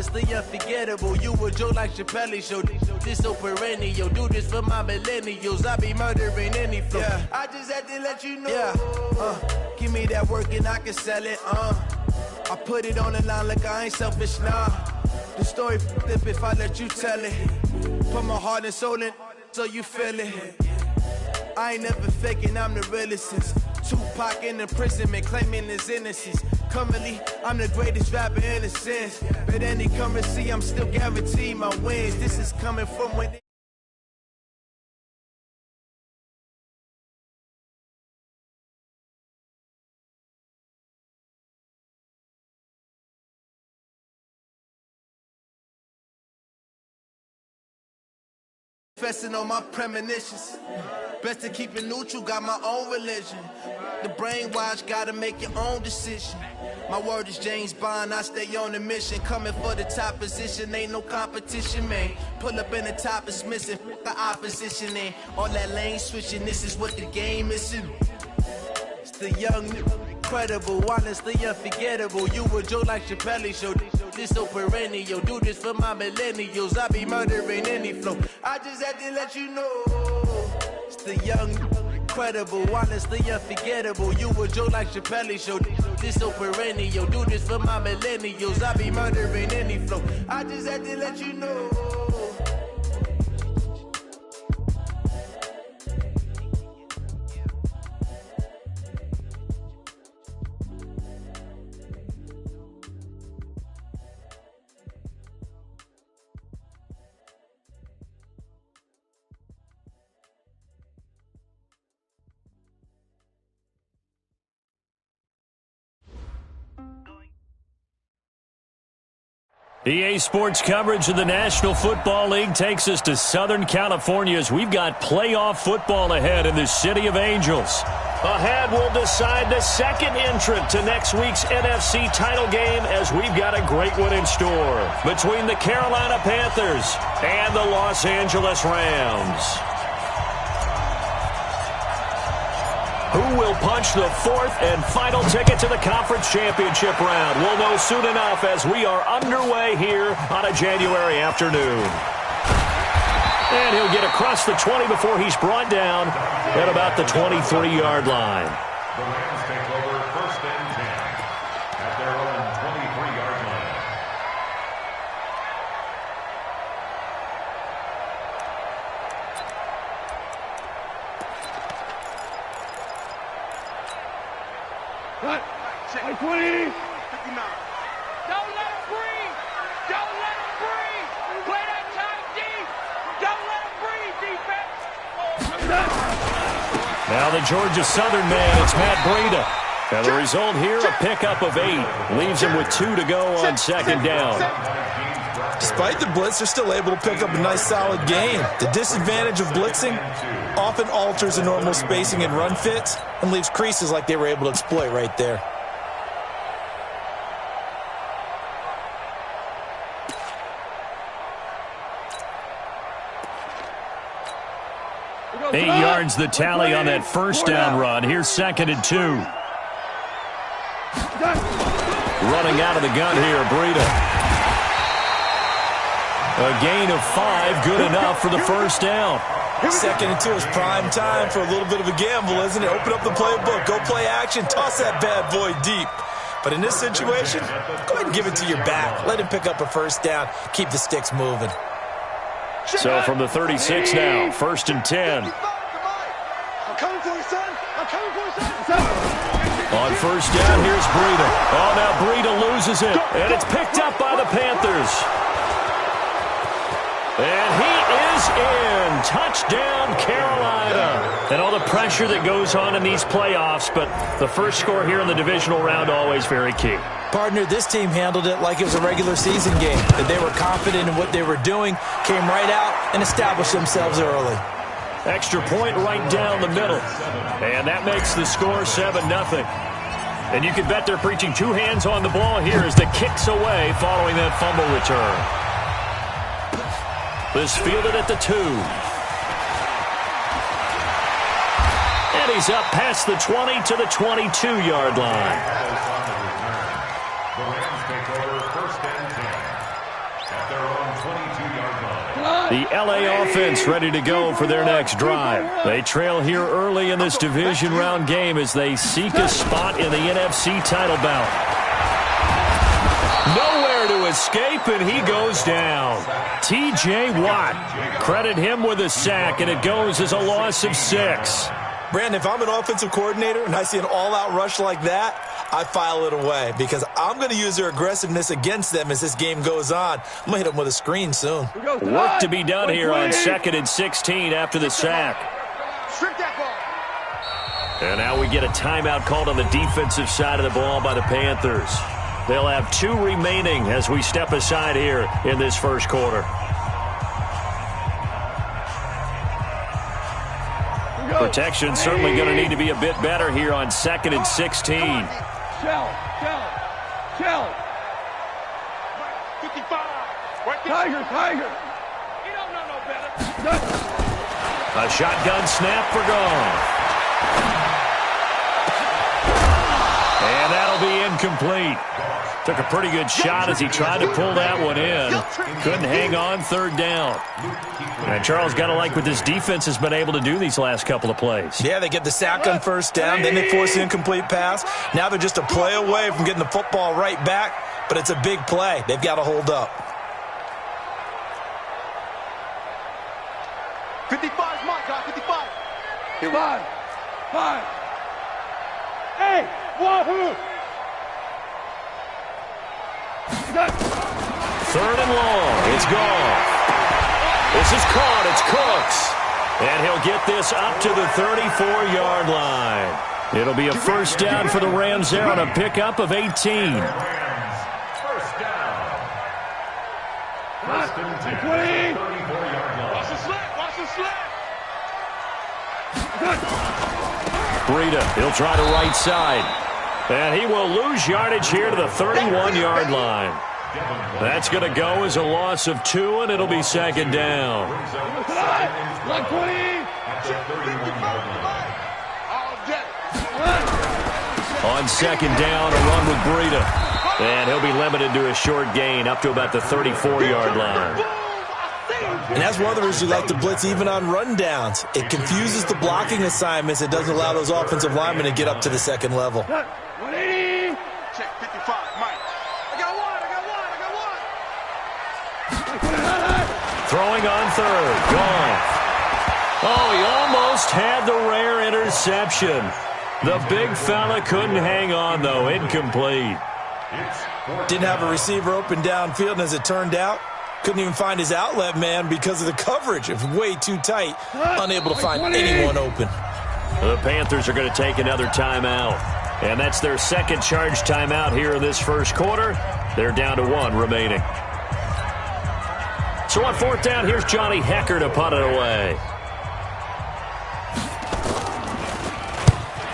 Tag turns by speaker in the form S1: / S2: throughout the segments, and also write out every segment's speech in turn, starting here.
S1: honestly unforgettable. You a joke like Chappelle Show. This so perennial. Do this for my millennials. I be murdering any flow. Yeah. I just had to let you know. Yeah. Give me that work and I can sell it. I put it on the line like I ain't selfish, nah. The story flip if I let you tell it. Put my heart and soul in so you feel it. I ain't never faking, I'm the realest since Tupac in imprisonment, claiming his innocence. Currently, I'm the greatest rapper in a sense. But any currency, I'm still guaranteed my wins. This is coming from within. Fessing on my premonitions. Best to keep it neutral, got my own religion. The brainwash, gotta make your own decision. My word is James Bond, I stay on the mission. Coming for the top position, ain't no competition, man. Pull up in the top, it's missing, the opposition ain't. All that lane switching, this is what the game is. It's the young, incredible, honestly unforgettable. You a joke like Chappelle Show. This so perennial. Do this for my millennials. I be murdering any flow. I just had to let you know. It's the young, incredible, honestly unforgettable. You a joke like Chappelle Show. This so perennial. Do this for my millennials. I be murdering any flow. I just had to let you know.
S2: EA Sports coverage of the National Football League takes us to Southern California as we've got playoff football ahead in the City of Angels. Ahead, we'll decide the second entrant to next week's NFC title game as we've got a great one in store between the Carolina Panthers and the Los Angeles Rams. Who will punch the fourth and final ticket to the conference championship round? We'll know soon enough as we are underway here on a January afternoon. And he'll get across the 20 before he's brought down at about the 23-yard line.
S3: The Rams take over first and 10 at their own 23-yard line.
S4: Cut. 20. 59. Don't let him breathe. Don't let him breathe. Play that time deep. Don't let him breathe, defense.
S2: Now the Georgia Southern man, it's Matt Breida. And the result here, a pickup of 8. Leaves him with 2 to go on second down.
S5: Despite the blitz, they're still able to pick up a nice solid gain. The disadvantage of blitzing often alters the normal spacing and run fits and leaves creases like they were able to exploit right there.
S2: Eight yards the tally on that first down run. Here's second and 2. Running out of the gun here, Breida. A gain of 5, good enough for the first down.
S5: Second and 2 is prime time for a little bit of a gamble, isn't it? Open up the playbook, go play action, toss that bad boy deep. But in this situation, go ahead and give it to your back. Let him pick up a first down, keep the sticks moving.
S2: So from the 36 now, first and 10.
S4: I'm coming for you, son. I'm coming for you, son.
S2: On first down, here's Breida. Oh, now Breida loses it, and it's picked up by the Panthers. And he is in. Touchdown, Carolina. And all the pressure that goes on in these playoffs, but the first score here in the divisional round always very key.
S5: Partner, this team handled it like it was a regular season game. That they were confident in what they were doing, came right out and established themselves early.
S2: Extra point right down the middle. And that makes the score 7-0. And you can bet they're preaching 2 hands on the ball here as the kick's away following that fumble return. This fielded at the 2. And he's up past the 20 to the 22-yard line.
S3: The Rams take over first and 10
S2: The LA offense ready to go for their next drive. They trail here early in this division round game as they seek a spot in the NFC title bout. Nowhere to escape, and he goes down. T.J. Watt. Credit him with a sack, and it goes as a loss of 6.
S5: Brandon, if I'm an offensive coordinator and I see an all-out rush like that, I file it away because I'm going to use their aggressiveness against them as this game goes on. I'm going to hit them with a screen soon.
S2: Work to be done here on 2nd and 16 after the sack. And now we get a timeout called on the defensive side of the ball by the Panthers. They'll have 2 remaining as we step aside here in this first quarter. Protection certainly going to need to be a bit better here on 2nd and 16.
S4: Shell. 55. Tiger. You don't know no better.
S2: A shotgun snap for gone. And that'll be incomplete. Took a pretty good shot as he tried to pull that one in. Couldn't hang on 3rd down. And Charles, got to like what this defense has been able to do these last couple of plays.
S5: Yeah, they get the sack on 1st down, then they force the incomplete pass. Now they're just a play away from getting the football right back, but it's a big play. They've got to hold up.
S4: 55's mine, guys. 55. Here, 5. Hey, wahoo!
S2: 3rd and long. It's gone. This is caught. It's Cooks. And he'll get this up to the 34-yard line. It'll be a 1st down for the Rams there on a pickup of 18.
S3: First down. 1st and 10. 34-yard line.
S4: Watch the slip.
S2: Breida, he'll try to right side. And he will lose yardage here to the 31-yard line. That's going to go as a loss of 2, and it'll be 2nd down. On 2nd down, a run with Breida. And he'll be limited to a short gain up to about the 34-yard line.
S5: And that's one of the reasons you like to blitz even on rundowns. It confuses the blocking assignments. It doesn't allow those offensive linemen to get up to the 2nd level.
S4: 180. Check 55, Mike. I got one.
S2: Throwing on 3rd. Gone. Oh, he almost had the rare interception. The big fella couldn't hang on, though. Incomplete.
S5: Didn't have a receiver open downfield, and as it turned out, couldn't even find his outlet man because of the coverage. It was way too tight. Unable to find anyone open.
S2: The Panthers are going to take another timeout. And that's their 2nd charge timeout here in this first quarter. They're down to 1 remaining. So on 4th down, here's Johnny Hecker to punt it away.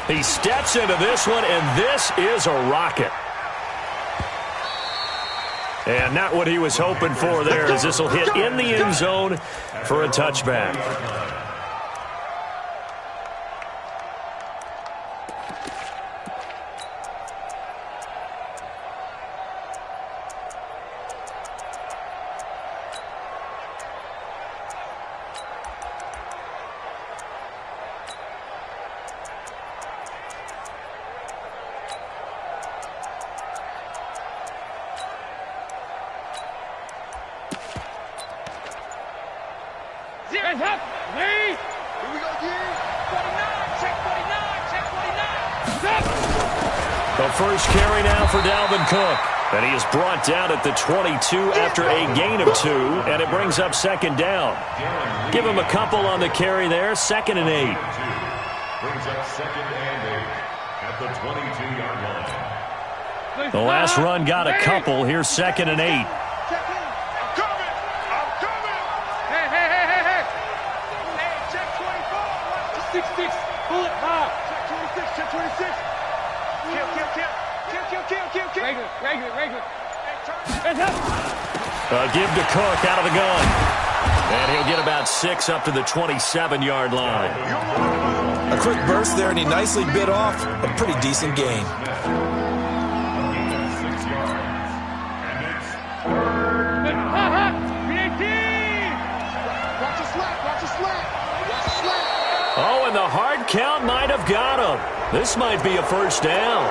S2: He steps into this one, and this is a rocket. And not what he was hoping for there, as this will hit in the end zone for a touchback.
S4: Hands up. Lead. Here we go, G. 49. Check 49.
S2: The first carry now for Dalvin Cook. And he is brought down at the 22 after a gain of 2. And it brings up 2nd down. Give him a couple on the carry there. 2nd and 8.
S3: Brings up 2nd and 8 at the 22-yard line.
S2: The last run got a couple. Here's 2nd and 8.
S4: Regular.
S2: Give to Cook out of the gun. And he'll get about 6 up to the 27-yard line.
S5: A quick burst there, and he nicely bit off a pretty decent gain.
S3: 6 yards. And it's
S2: count might have got him. This might be a first down.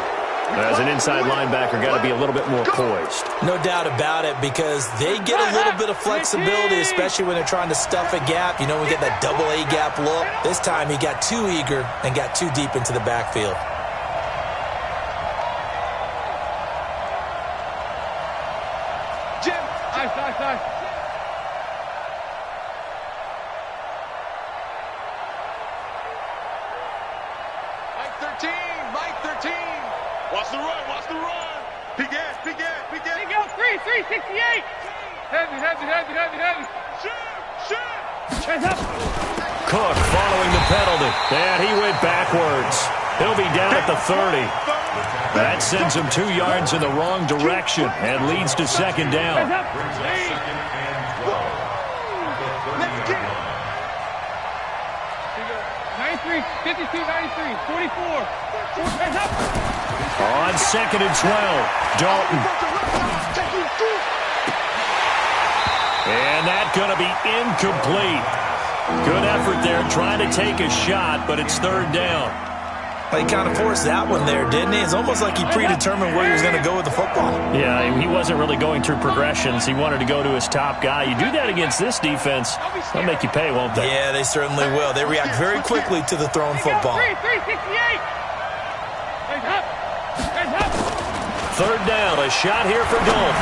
S2: As an inside linebacker, got to be a little bit more poised.
S5: No doubt about it, because they get a little bit of flexibility, especially when they're trying to stuff a gap. You know, we get that double A gap look. This time he got too eager and got too deep into the backfield.
S4: Jim, nice. Mike 13. Watch the run. Big ass. Big go, 368. Heavy. Shoot.
S2: Hands up. Cook following the penalty. And he went backwards. He'll be down at the 30. That sends him 2 yards in the wrong direction and leads to second down.
S4: Let's kick. 93, 52, 93, 44. Hands up.
S2: On 2nd and 12, Dalton. And that's going to be incomplete. Good effort there trying to take a shot, but it's 3rd down.
S5: Well, he kind of forced that one there, didn't he? It's almost like he predetermined where he was going to go with the football.
S2: Yeah, he wasn't really going through progressions. He wanted to go to his top guy. You do that against this defense, they'll make you pay, won't they?
S5: Yeah, they certainly will. They react very quickly to the thrown football.
S4: 368. Hands up.
S2: 3rd down, a shot here for Dalton.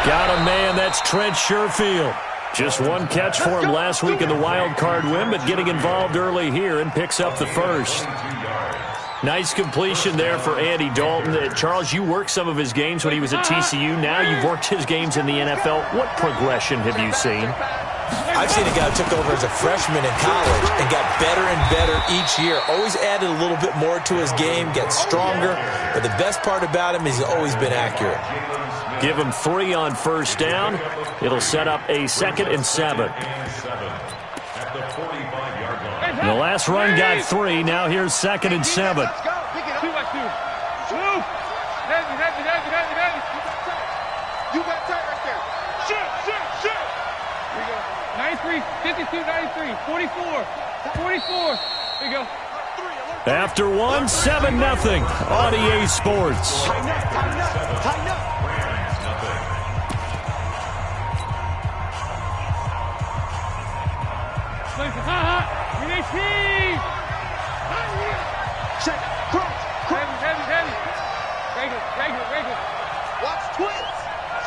S2: Got a man, that's Trent Sherfield. Just one catch for him last week in the wild card win, but getting involved early here and picks up the first. Nice completion there for Andy Dalton. Charles, you worked some of his games when he was at TCU. Now you've worked his games in the NFL. What progression have you seen?
S5: I've seen a guy who took over as a freshman in college and got better and better each year. Always added a little bit more to his game, gets stronger. But the best part about him is he's always been accurate.
S2: Give him 3 on 1st down. It'll set up a 2nd and 7. The last run got 3. Now here's 2nd and 7.
S4: Let's go. 2 by 2. Move. Heavy. You got tight right there. Shoot. Here we go. 93, 52, 93, 44. Here we go.
S2: After 1, 7-0 on EA Sports.
S4: Tighten up. Check, crunch. Heavy. Regular. Watch twins.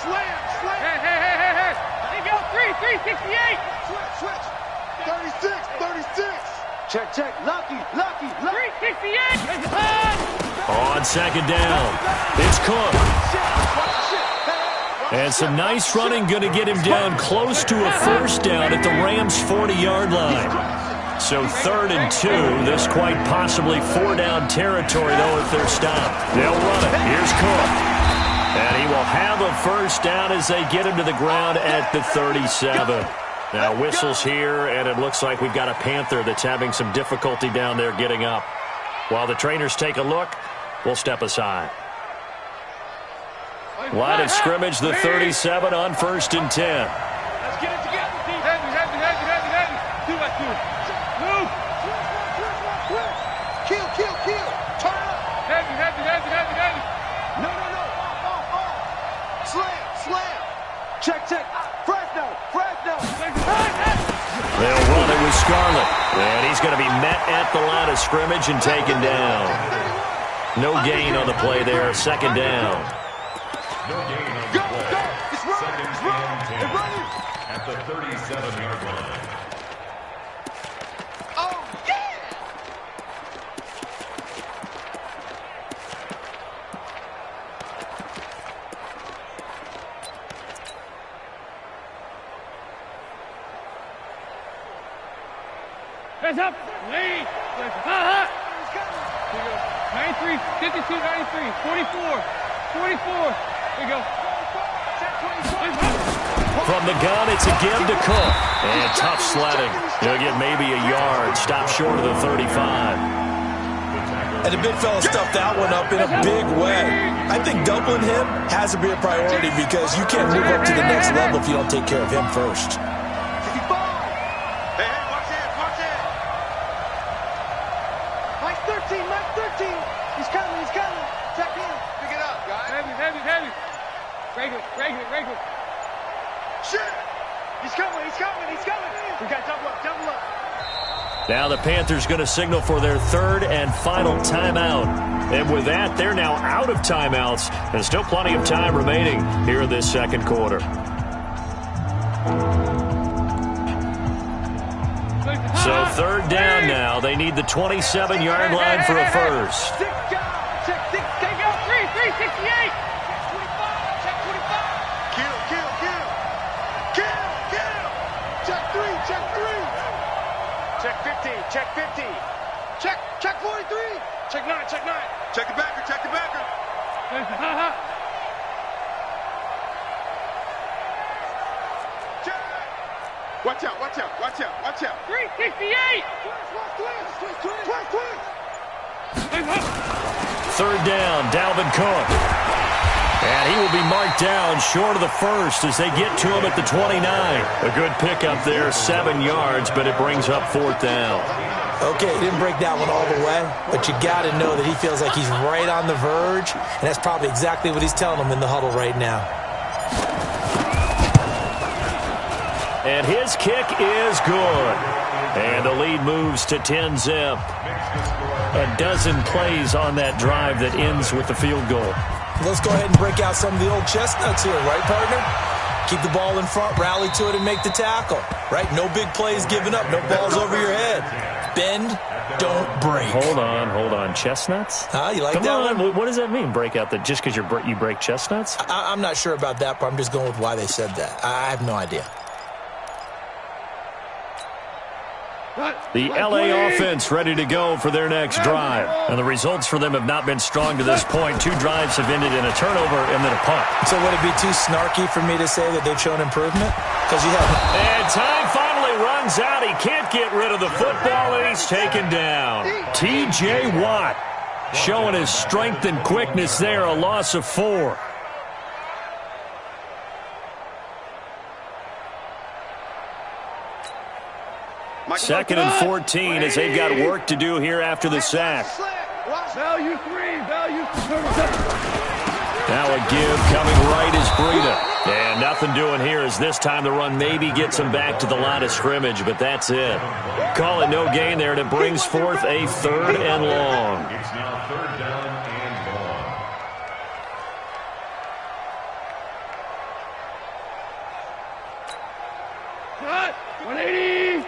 S4: Slam. Hey. There you go, 368. Switch. 36. Check. Lucky. 368.
S2: On 2nd down, it's Cook. And some nice running going to get him down close to a 1st down at the Rams' 40-yard line. So 3rd and 2. This quite possibly 4-down territory, though, if they're stopped. They'll run it. Here's Cook. And he will have a 1st down as they get him to the ground at the 37. Now whistles here, and it looks like we've got a Panther that's having some difficulty down there getting up. While the trainers take a look, we'll step aside. Line of scrimmage, the 37 on 1st and 10.
S4: Let's get it together, team. Heavy. 2 by 2. Move. Kill. Turn up. Heavy. No. Slam. Check. Fresno.
S2: They'll run it with Scarlett. And he's going to be met at the line of scrimmage and taken down. No gain on the play there. 2nd down.
S3: No gain on the play. Second and 10 at the 37-yard line.
S4: Oh, yeah! Hands up! Lead! 93, 52, 93, 44. Here we go.
S2: From the gun, it's a give to Cook. And tough sledding. He'll get maybe a yard. Stop short of the 35.
S5: And the big fella stuffed that one up in a big way. I think doubling him has to be a priority because you can't move up to the next level if you don't take care of him first.
S4: Hey, watch it. Regular.
S6: Shit! He's coming. We got double up.
S2: Now the Panthers going to signal for their third and final timeout. And with that, they're now out of timeouts. And still plenty of time remaining here in this second quarter. So third down now. They need the 27-yard line for a first.
S4: Take out 368.
S6: Check 15. Check 43. Check 9. Check the backer. Check. Watch out.
S4: 368.
S2: Third down, Dalvin Cook. And he will be marked down short of the first as they get to him at the 29. A good pickup there, 7 yards, but it brings up fourth down.
S5: Okay, he didn't break that one all the way, but you got to know that he feels like he's right on the verge, and that's probably exactly what he's telling them in the huddle right now.
S2: And his kick is good. And the lead moves to 10-zip. A dozen plays on that drive that ends with the field goal.
S5: Let's go ahead and break out some of the old chestnuts here, right, partner? Keep the ball in front, rally to it, and make the tackle, right? No big plays given up, no balls over your head. Bend, don't break.
S2: Hold on. Chestnuts?
S5: You like that one?
S2: What does that mean, break out? Just because you break chestnuts?
S5: I'm not sure about that, but I'm just going with why they said that. I have no idea.
S2: The LA offense ready to go for their next drive. And the results for them have not been strong to this point. 2 drives have ended in a turnover and then a punt.
S5: So would it be too snarky for me to say that they've shown improvement? Because you have...
S2: And time finally runs out. He can't get rid of the football, and he's taken down. T.J. Watt showing his strength and quickness there. A loss of 4. Second and 14 as they've got work to do here after the sack.
S4: Value 3.
S2: Now a give coming right is Breida. And nothing doing here as this time the run maybe gets him back to the line of scrimmage, but that's it. Call it no gain there, and it brings forth a third and long.
S3: It's now third down and long.
S4: Cut. 180.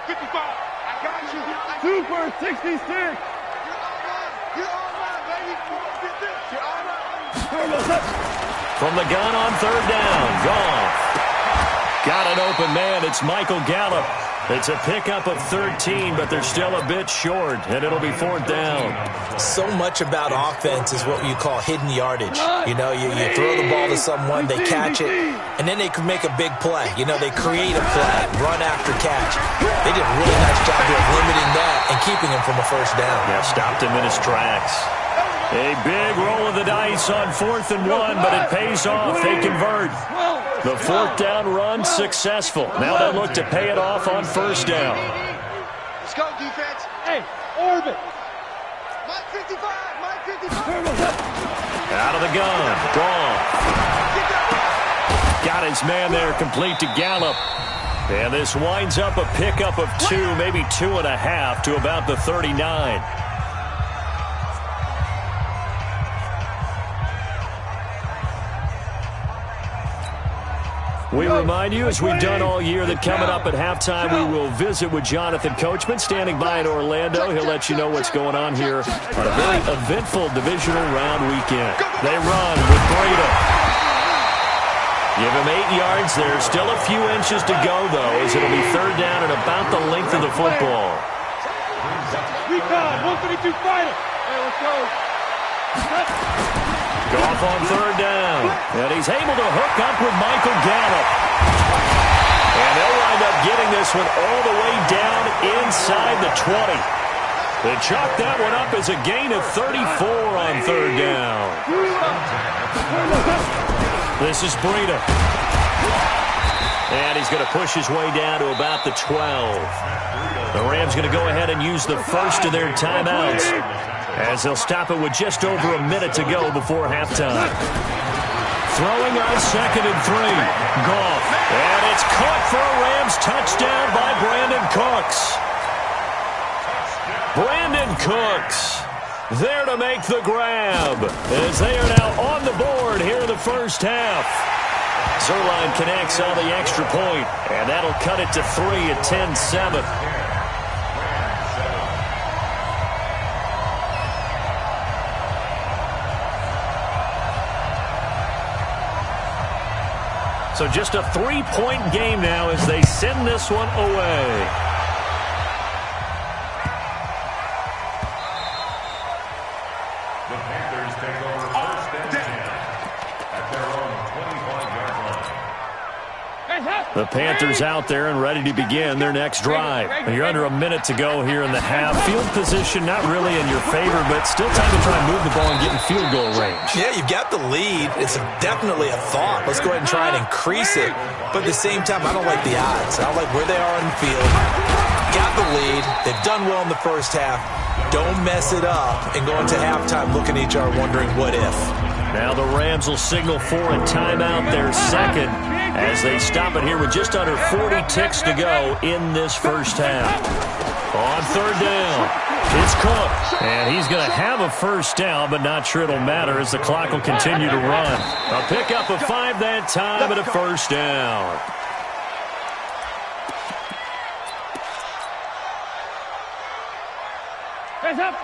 S6: 55. I got you.
S4: Super 66.
S6: You're all right, baby. You're all right.
S2: From the gun on third down, Goff. Got an open man. It's Michael Gallup. It's a pickup of 13, but they're still a bit short, and it'll be fourth down.
S5: So much about offense is what you call hidden yardage. You know, you throw the ball to someone, they catch it, and then they can make a big play. You know, they create a play, run after catch. They did a really nice job of limiting that and keeping him from a first down.
S2: Yeah, stopped him in his tracks. A big roll of the dice on 4th and 1, but it pays off. They convert. The fourth down run successful. Now they look to pay it off on first down.
S6: Let's go, defense.
S4: Hey, orbit.
S6: Mike 55.
S2: Out of the gun. Gone. Got his man there, complete to Gallup. And this winds up a pickup of 2, maybe 2.5 to about the 39. We remind you, as we've done all year, that coming up at halftime, we will visit with Jonathan Coachman, standing by in Orlando. He'll let you know what's going on here on a very eventful divisional round weekend. They run with Breida. Give him 8 yards. There's still a few inches to go, though, as it'll be third down and about the length of the football.
S4: Recon, 152 fighter. Hey, let's go.
S2: Goff on third down, and he's able to hook up with Michael Gallup. And they'll wind up getting this one all the way down inside the 20. They chalk that one up as a gain of 34 on third down. This is Breida. And he's going to push his way down to about the 12. The Rams going to go ahead and use the first of their timeouts, as they'll stop it with just over a minute to go before halftime. Throwing on 2nd and 3. Goff. And it's caught for a Rams touchdown by Brandon Cooks. Brandon Cooks there to make the grab as they are now on the board here in the first half. Zerline connects on the extra point, and that'll cut it to 3 at 10-7. So just a 3-point game now as they send this one away.
S3: The Panthers take over first and 10 at their own 25-yard line.
S2: The Panthers out there and ready to begin their next drive. You're under a minute to go here in the half. Field position not really in your favor, but still time to try and move the ball and get in field goal range.
S5: Yeah, you've got the lead. It's definitely a thought. Let's go ahead and try and increase it. But at the same time, I don't like the odds. I don't like where they are on the field. Got the lead. They've done well in the first half. Don't mess it up and go into halftime looking at each other wondering what if.
S2: Now the Rams will signal for a timeout, their second, as they stop it here with just under 40 ticks to go in this first half. On 3rd down, it's Cook, and he's going to have a first down, but not sure it'll matter as the clock will continue to run. A pickup of 5 that time and a first down.
S4: Hands up.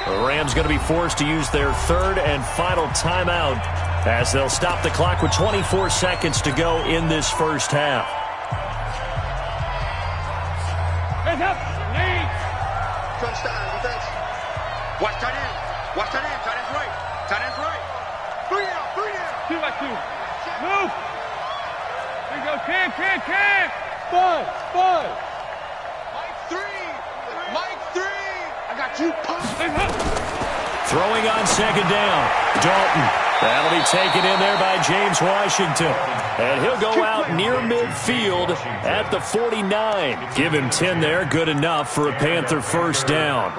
S2: The Rams going to be forced to use their 3rd and final timeout as they'll stop the clock with 24 seconds to go in this first half.
S4: Hands up. Lead.
S6: Crunch time, defense. Watch tight end. Watch tight end. Tight end's right. Tight end's right. 3 down. 3 down.
S4: 2 by 2. Move. There you go. Cam. 5.
S6: Mike 3. Mike 3. I got you, punk.
S4: Hands up.
S2: Throwing on 2nd down, Dalton. That'll be taken in there by James Washington. And he'll go out near midfield at the 49. Give him 10 there, good enough for a Panther first down.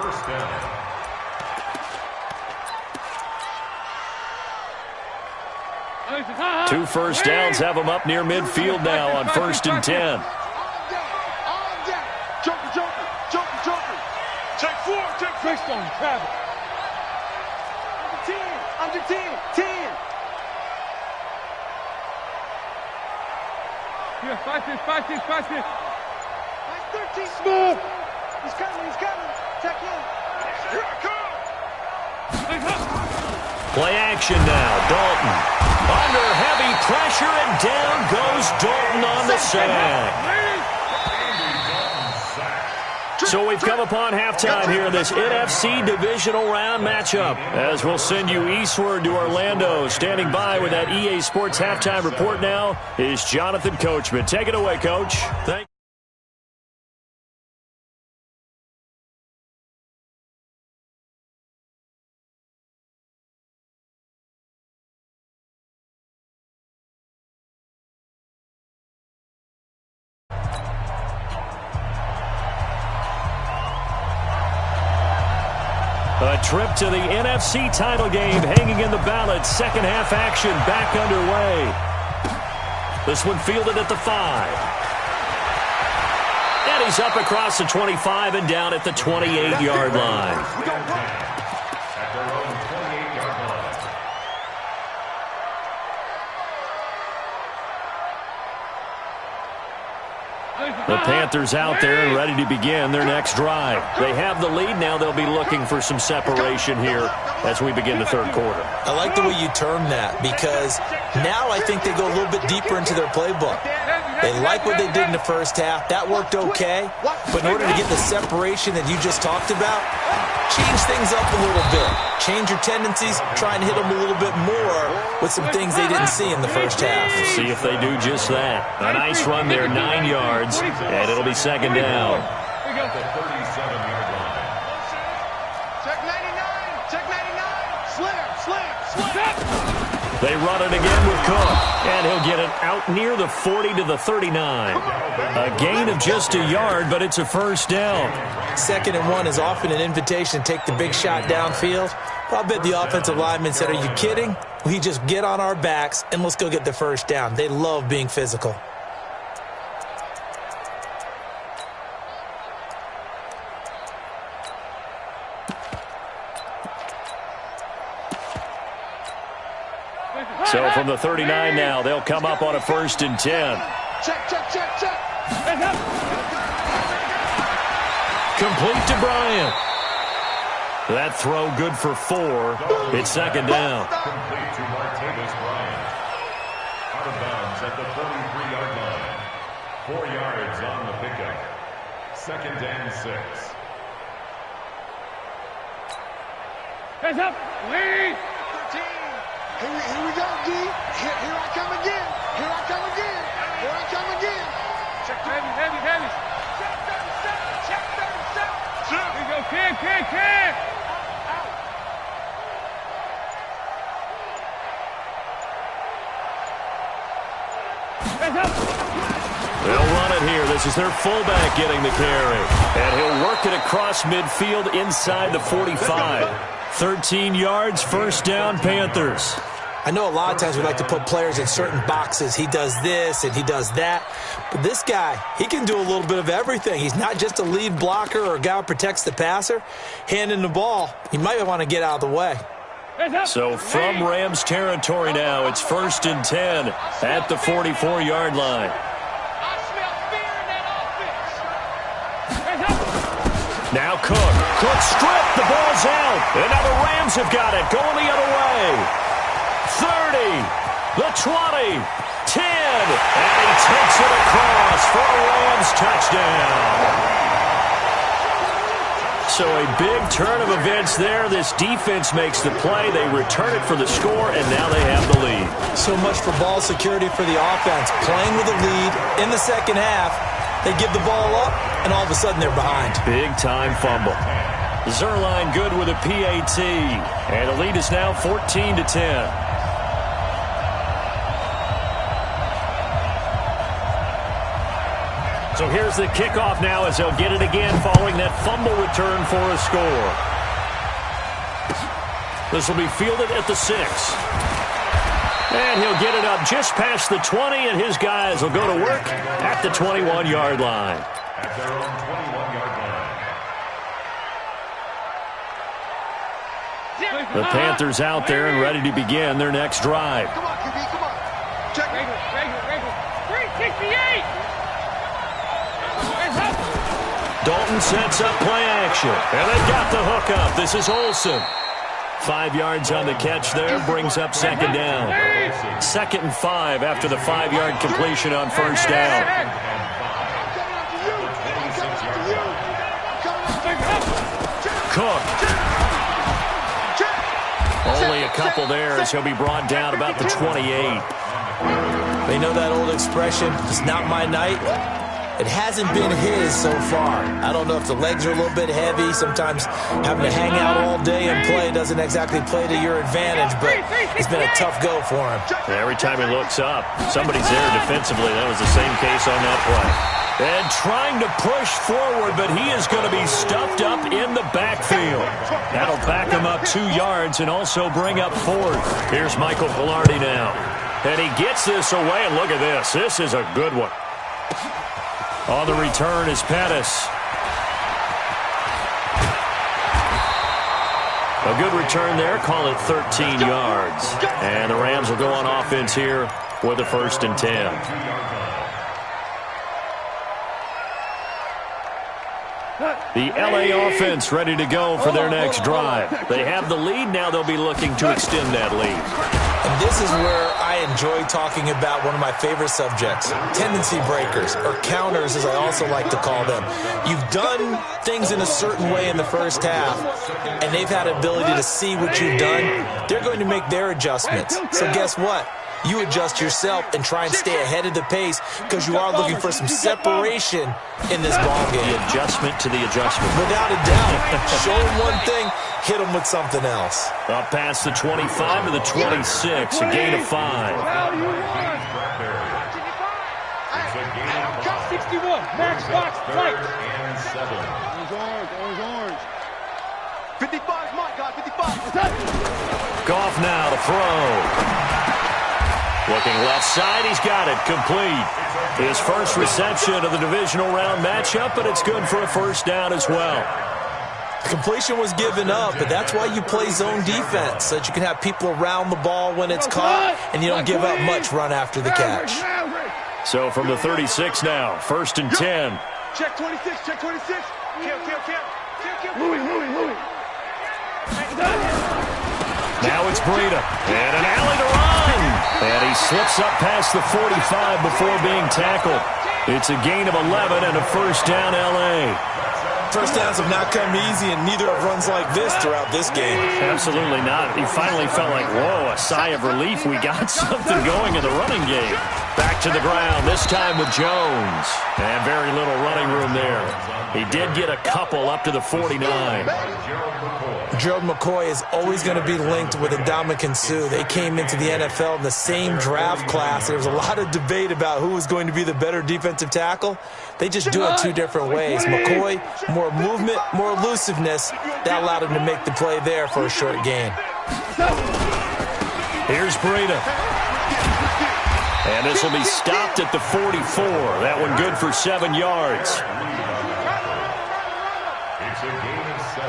S2: Two first downs have him up near midfield now on 1st and 10.
S6: Joker. Take 4. Take
S4: Freestone. Travel.
S6: Under 10. 10.
S4: Yeah, 5-6.
S6: Mike 13. Smooth. He's coming. Check in. Here I come.
S4: Hands up.
S2: Play action now, Dalton. Under heavy pressure, and down goes Dalton on the sack. So we've come upon halftime here in this NFC divisional round matchup. As we'll send you eastward to Orlando. Standing by with that EA Sports halftime report now is Jonathan Coachman. Take it away, Coach. Thank you. A trip to the NFC title game hanging in the balance. Second half action back underway. This one fielded at the 5. And he's up across the 25 and down at the 28-yard line.
S3: At their own 28-yard line.
S2: The Panthers out there and ready to begin their next drive. They have the lead now. They'll be looking for some separation here as we begin the third quarter.
S5: I like the way you term that because now I think they go a little bit deeper into their playbook. They like what they did in the first half. That worked okay. But in order to get the separation that you just talked about, change things up a little bit. Change your tendencies. Try and hit them a little bit more with some things they didn't see in the first half.
S2: See if they do just that. A nice run there, 9 yards, and it'll be second down.
S3: At the 37-yard line.
S6: Check 99. Check 99. Slam.
S2: They run it again with Cook, and he'll get it out near the 40 to the 39. A gain of just a yard, but it's a first down.
S5: 2nd and 1 is often an invitation to take the big shot downfield. Well, I bet the offensive lineman said, are you kidding? We just get on our backs and let's go get the first down. They love being physical.
S2: So from the 39 now, they'll come up on a 1st and 10.
S4: Check.
S2: Complete to Bryant. That throw good for 4. It's 2nd down.
S3: Complete to Martavis Bryant. Out of bounds at the 43-yard line. 4 yards on the pickup. 2nd and 6.
S4: Hands up. Lead.
S6: 13. Here we go, D. Here I come again. Here I come again. Here I come again.
S4: Check heavy.
S6: Check 37.
S4: Here we go, kid.
S2: They'll run it here. This is their fullback getting the carry. And he'll work it across midfield inside the 45. 13 yards, 1st down, Panthers.
S5: I know a lot of times we like to put players in certain boxes. He does this and he does that. But this guy, he can do a little bit of everything. He's not just a lead blocker or a guy who protects the passer. Handing the ball, he might want to get out of the way.
S2: So from Rams territory now, it's 1st and 10 at the 44-yard line.
S4: I smell fear in that offense.
S2: Now Cook. Cook stripped. The ball's out. And now the Rams have got it. Going the other way. 30. The 20. 10. And he takes it across for a Rams touchdown. So a big turn of events there. This defense makes the play. They return it for the score, and now they have the lead.
S5: So much for ball security for the offense. Playing with a lead in the second half. They give the ball up, and all of a sudden they're behind.
S2: Big-time fumble. Zerline good with a PAT. And the lead is now 14-10. So here's the kickoff now as they'll get it again following that fumble return for a score. This will be fielded at the 6. And he'll get it up just past the 20, and his guys will go to work at the 21-yard line.
S3: At their own 21-yard line.
S2: The Panthers out there and ready to begin their next drive.
S6: Come on, QB, come on. Check.
S4: Regular. 368.
S2: Dalton sets up play action. And they've got the hook up. This is Olsen. 5 yards on the catch there. Brings up 2nd down. 2nd and 5 after the 5-yard completion on 1st down. Cook. Only a couple there as he'll be brought down about the 28.
S5: They know that old expression, it's not my night. It hasn't been his so far. I don't know if the legs are a little bit heavy. Sometimes having to hang out all day and play doesn't exactly play to your advantage, but it's been a tough go for him.
S2: Every time he looks up, somebody's there defensively. That was the same case on that play. And trying to push forward, but he is going to be stuffed up in the backfield. That'll back him up 2 yards and also bring up 4th. Here's Michael Pilardi now. And he gets this away, and look at this. This is a good one. On the return is Pettis. A good return there. Call it 13 yards. And the Rams will go on offense here with a 1st and 10. The LA offense ready to go for their next drive. They have the lead. Now they'll be looking to extend that lead.
S5: And this is where I enjoy talking about one of my favorite subjects, tendency breakers, or counters as I also like to call them. You've done things in a certain way in the first half, and they've had ability to see what you've done. They're going to make their adjustments. So guess what? You adjust yourself and try and stay ahead of the pace because you are looking for some separation in this ball game.
S2: The adjustment to the adjustment.
S5: Without a doubt. Show them one thing, hit them with something else.
S2: Up past the 25 to the 26, a gain of 5.
S4: 61, max box, fight.
S3: And 7.
S6: Orange. 55 is mine, guys. 55.
S2: Goff now to throw. Looking left side, he's got it, complete. His first reception of the divisional round matchup, but it's good for a first down as well.
S5: The completion was given up, but that's why you play zone defense, so that you can have people around the ball when it's caught, and you don't give up much run after the catch.
S2: So from the 36 now, 1st and 10.
S6: Check 26, check 26. Kill.
S4: Louis.
S2: Now it's Breida, and an alley to run. And he slips up past the 45 before being tackled. It's a gain of 11 and a first down, L.A.
S5: First downs have not come easy, and neither have runs like this throughout this game.
S2: Absolutely not. He finally felt like, whoa, a sigh of relief. We got something going in the running game. Back to the ground, this time with Jones. And very little running room there. He did get a couple up to the 49.
S5: Gerald McCoy is always going to be linked with Ndamukong Suh. They came into the NFL in the same draft class. There was a lot of debate about who was going to be the better defensive tackle. They just do it two different ways. McCoy, more movement, more elusiveness. That allowed him to make the play there for a short gain.
S2: Here's Breida. And this will be stopped at the 44. That one good for 7 yards.
S3: It's a gain of 7.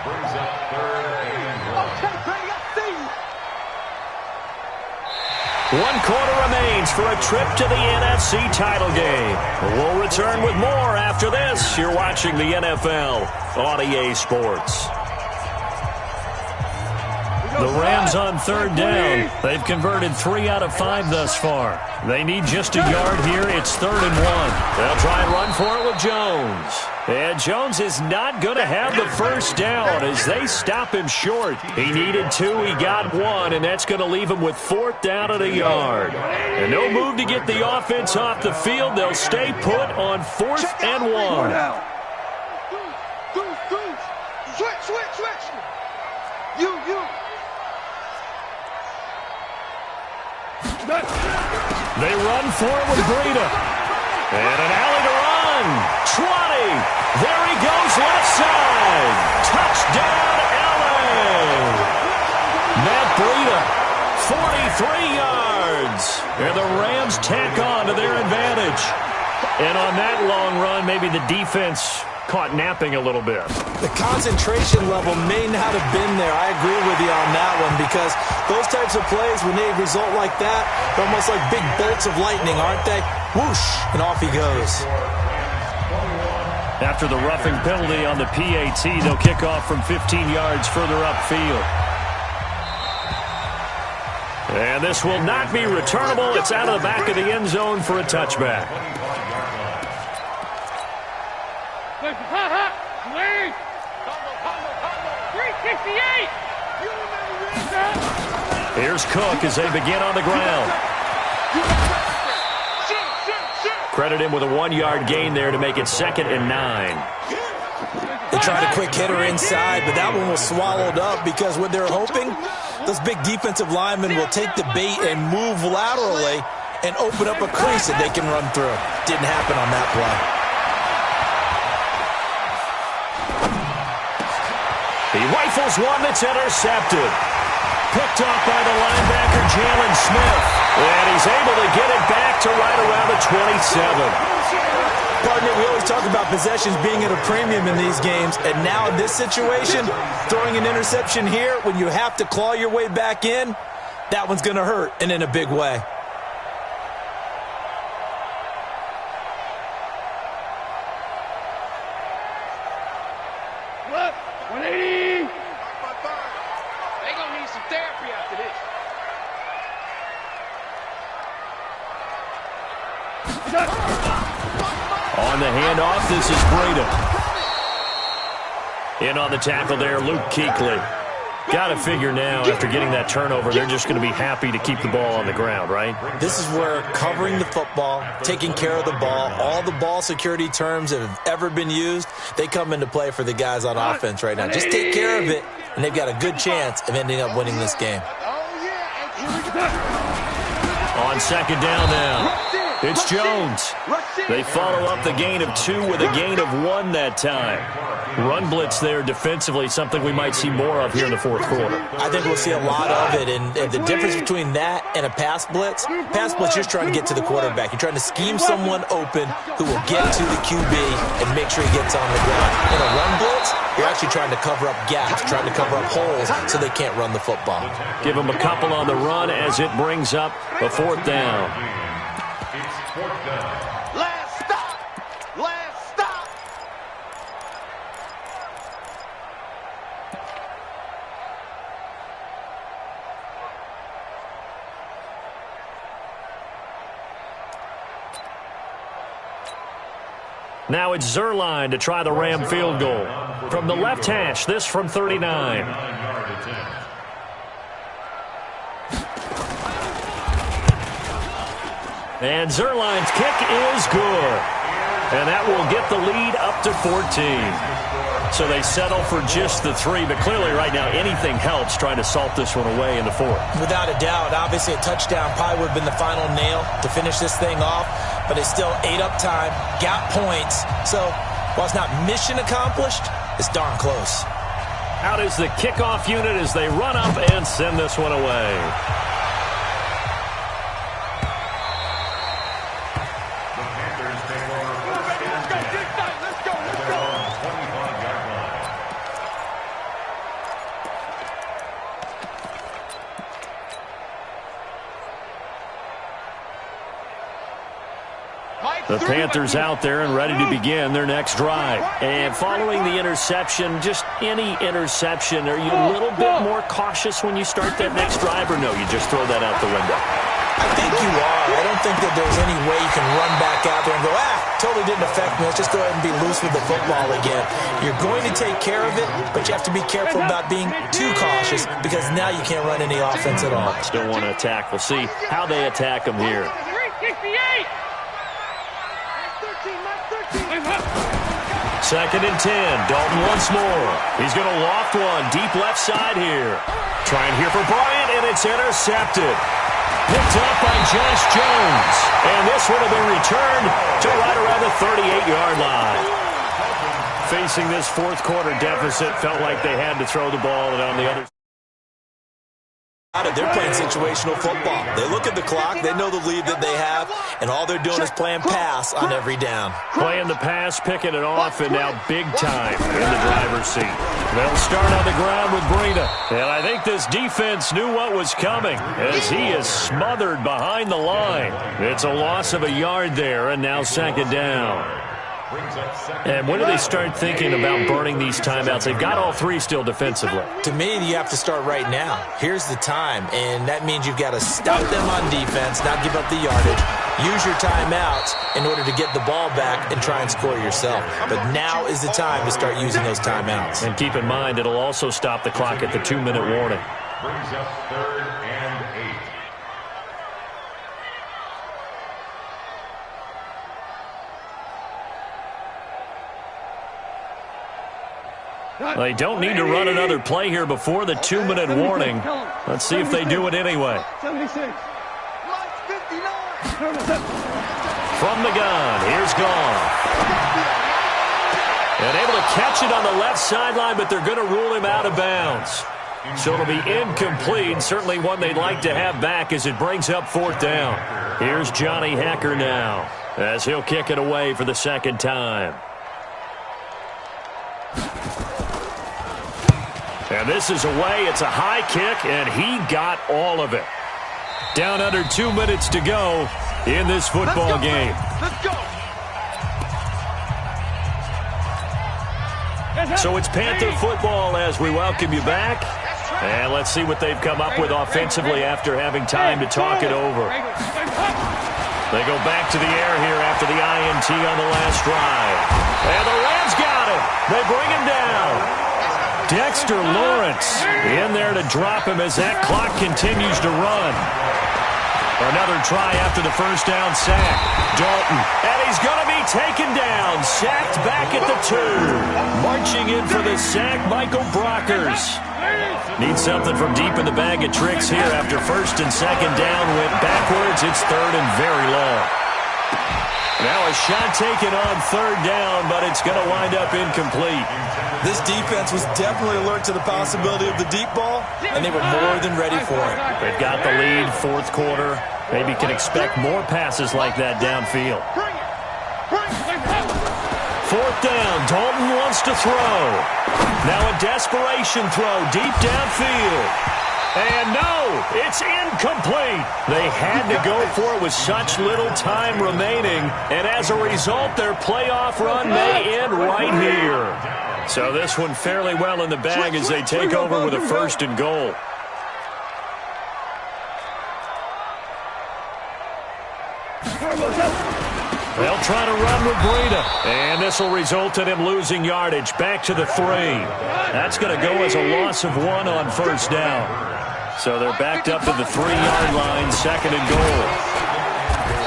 S3: Brings up 3rd and 1.
S2: 1 quarter remains for a trip to the NFC title game. We'll return with more after this. You're watching the NFL on EA Sports. The Rams on 3rd down. They've converted 3 out of 5 thus far. They need just a yard here. It's 3rd and 1. They'll try and run for it with Jones. And Jones is not going to have the first down as they stop him short. He needed 2. He got 1, and that's going to leave him with 4th down at a yard. And no move to get the offense off the field. They'll stay put on 4th and 1.
S6: Switch. You.
S2: They run for it with Breida. And an alley to run. 20. There he goes left side. Touchdown, LA. Matt Breida, 43 yards. And the Rams tack on to their advantage. And on that long run, maybe the defense caught napping a little bit.
S5: The concentration level may not have been there. I agree with you on that one, because those types of plays, when they result like that, they're almost like big bolts of lightning, aren't they? Whoosh, and off he goes.
S2: After the roughing penalty on the PAT, they'll kick off from 15 yards further upfield. And this will not be returnable. It's out of the back of the end zone for a touchback.
S4: 368.
S2: Here's Cook as they begin on the ground. Credit him with a 1-yard gain there to make it 2nd and 9.
S5: They tried a quick hitter inside, but that one was swallowed up because what they're hoping, those big defensive linemen will take the bait and move laterally and open up a crease that they can run through. Didn't happen on that play.
S2: He rifles one that's intercepted. Picked off by the linebacker, Jalen Smith. And he's able to get it back to right around the 27.
S5: Partner, we always talk about possessions being at a premium in these games. And now in this situation, throwing an interception here when you have to claw your way back in, that one's going to hurt, and in a big way.
S4: Look, 180.
S6: They gonna need some therapy after this.
S2: On the handoff, this is Breida. In on the tackle there, Luke Kuechly. Got to figure now, after getting that turnover, they're just going to be happy to keep the ball on the ground, right?
S5: This is where covering the football, taking care of the ball, all the ball security terms that have ever been used, they come into play for the guys on offense right now. Just take care of it, and they've got a good chance of ending up winning this game.
S2: On second down now, it's Jones. They follow up the gain of 2 with a gain of 1 that time. Run blitz there defensively, something we might see more of here in the fourth quarter.
S5: I think we'll see a lot of it, and the difference between that and a pass blitz, you're just trying to get to the quarterback. You're trying to scheme someone open who will get to the QB and make sure he gets on the ground. In a run blitz, you're actually trying to cover up gaps, trying to cover up holes so they can't run the football.
S2: Give them a couple on the run as it brings up a 4th down.
S3: It's 4th down.
S6: Last stop. Last stop.
S2: Now it's Zerline to try the Ram field goal. From the left hash, this from 39.
S3: 9-yard attempt.
S2: And Zerline's kick is good. And that will get the lead up to 14. So they settle for just the 3, but clearly right now anything helps trying to salt this one away in the 4th.
S5: Without a doubt, obviously a touchdown probably would have been the final nail to finish this thing off, but they still ate up time, got points. So while it's not mission accomplished, it's darn close.
S2: Out is the kickoff unit as they run up and send this one away. The Panthers out there and ready to begin their next drive. And following the interception, just any interception, are you a little bit more cautious when you start that next drive, or no, you just throw that out the window?
S5: I think you are. I don't think that there's any way you can run back out there and go, totally didn't affect me. Let's just go ahead and be loose with the football again. You're going to take care of it, but you have to be careful about being too cautious because now you can't run any offense at all.
S2: Still want to attack. We'll see how they attack them here.
S4: 368.
S2: 2nd and 10. Dalton once more. He's going to loft one deep left side here. Trying here for Bryant, and it's intercepted. Picked up by Josh Jones. And this would have been returned to right around the 38-yard line. Facing this 4th quarter deficit, felt like they had to throw the ball, and on the other side.
S5: They're playing situational football. They look at the clock, they know the lead that they have, and all they're doing is playing pass on every down.
S2: Playing the pass, picking it off, and now big time in the driver's seat. They'll start on the ground with Breida. And I think this defense knew what was coming as he is smothered behind the line. It's a loss of a yard there, and now 2nd down. And when do they start thinking about burning these timeouts? They've got all 3 still defensively.
S5: To me, you have to start right now. Here's the time, and that means you've got to stop them on defense, not give up the yardage, use your timeouts in order to get the ball back and try and score yourself. But now is the time to start using those timeouts.
S2: And keep in mind, it'll also stop the clock at the 2-minute warning.
S3: Brings up 3rd and 8.
S2: They don't need to run another play here before the 2-minute warning. Let's see if they do it anyway.
S4: 76.
S2: From the gun, here's Goff. And able to catch it on the left sideline, but they're going to rule him out of bounds. So it'll be incomplete, certainly one they'd like to have back as it brings up 4th down. Here's Johnny Hekker now as he'll kick it away for the 2nd time. And this is away. It's a high kick, and he got all of it. Down under 2 minutes to go in this football game.
S6: Let's go.
S2: So it's Panther football as we welcome you back. And let's see what they've come up with offensively after having time to talk it over. They go back to the air here after the INT on the last drive. And the Rams got him. They bring him down. Dexter Lawrence in there to drop him as that clock continues to run. Another try after the first down sack. Dalton, and he's going to be taken down. Sacked back at the 2. Marching in for the sack, Michael Brockers. Needs something from deep in the bag of tricks here after first and second down went backwards. It's third and very long. Now a shot taken on third down, but it's going to wind up incomplete.
S5: This defense was definitely alert to the possibility of the deep ball, and they were more than ready for it.
S2: They've got the lead, fourth quarter. Maybe can expect more passes like that downfield. Fourth down, Dalton wants to throw. Now a desperation throw deep downfield. And no, it's incomplete. They had to go for it with such little time remaining. And as a result, their playoff run may end right here. So this one fairly well in the bag as they take over with a first and goal. They'll try to run with Breida. And this will result in him losing yardage back to the 3. That's going to go as a loss of 1 on first down. So they're backed up to the 3-yard line, second and goal.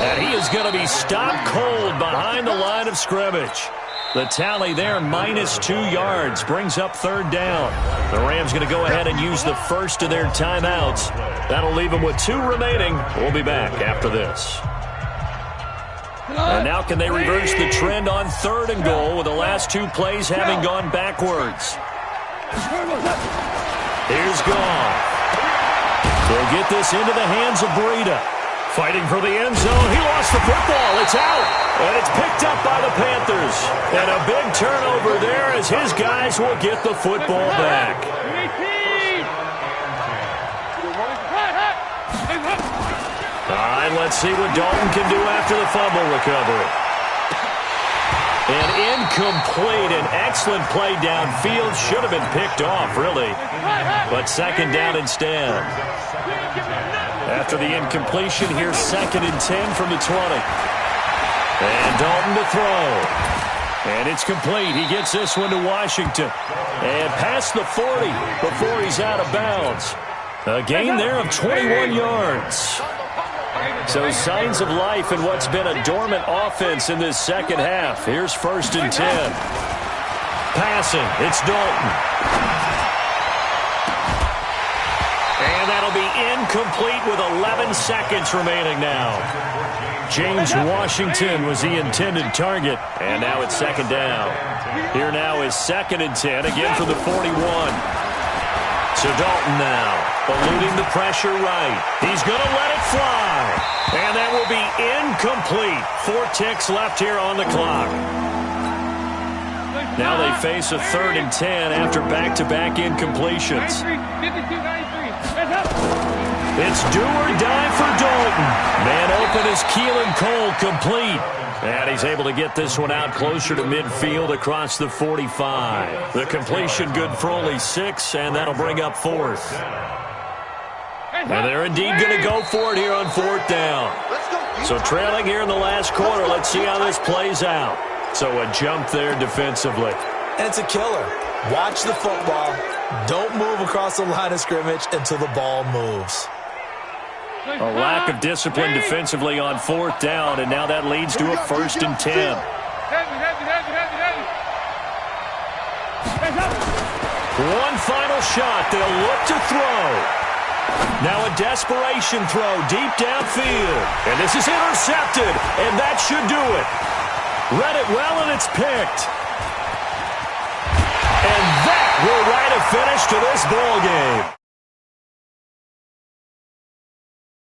S2: And he is going to be stopped cold behind the line of scrimmage. The tally there, -2 yards, brings up third down. The Rams going to go ahead and use the first of their timeouts. That'll leave them with 2 remaining. We'll be back after this. And now can they reverse the trend on third and goal with the last 2 plays having gone backwards? Here's Goff. They'll get this into the hands of Breida. Fighting for the end zone. He lost the football. It's out. And it's picked up by the Panthers. And a big turnover there as his guys will get the football back. All right, let's see what Dalton can do after the fumble recovery. And incomplete. An excellent play downfield. Should have been picked off, really. But second down instead. After the incompletion, here's second and 10 from the 20. And Dalton to throw. And it's complete. He gets this one to Washington. And past the 40 before he's out of bounds. A gain there of 21 yards. So signs of life in what's been a dormant offense in this second half. Here's first and 10. Passing, it's Dalton. And that'll be incomplete with 11 seconds remaining now. James Washington was the intended target. And now it's second down. Here now is second and 10, again for the 41. So Dalton now, eluding the pressure right. He's going to let it fly. And that will be incomplete. 4 ticks left here on the clock. Now they face a third and 10 after back-to-back incompletions. It's do or die for Dalton. Man open is Keelan Cole, complete. And he's able to get this one out closer to midfield across the 45. The completion good for only 6, and that'll bring up fourth. And they're indeed going to go for it here on fourth down. So trailing here in the last quarter, let's see how this plays out. So a jump there defensively.
S5: And it's a killer. Watch the football. Don't move across the line of scrimmage until the ball moves.
S2: A lack of discipline defensively on fourth down, and now that leads to a first and 10. One final shot. They'll look to throw. Now a desperation throw deep downfield. And this is intercepted, and that should do it. Read it well, and it's picked. And that will write a finish to this ball game.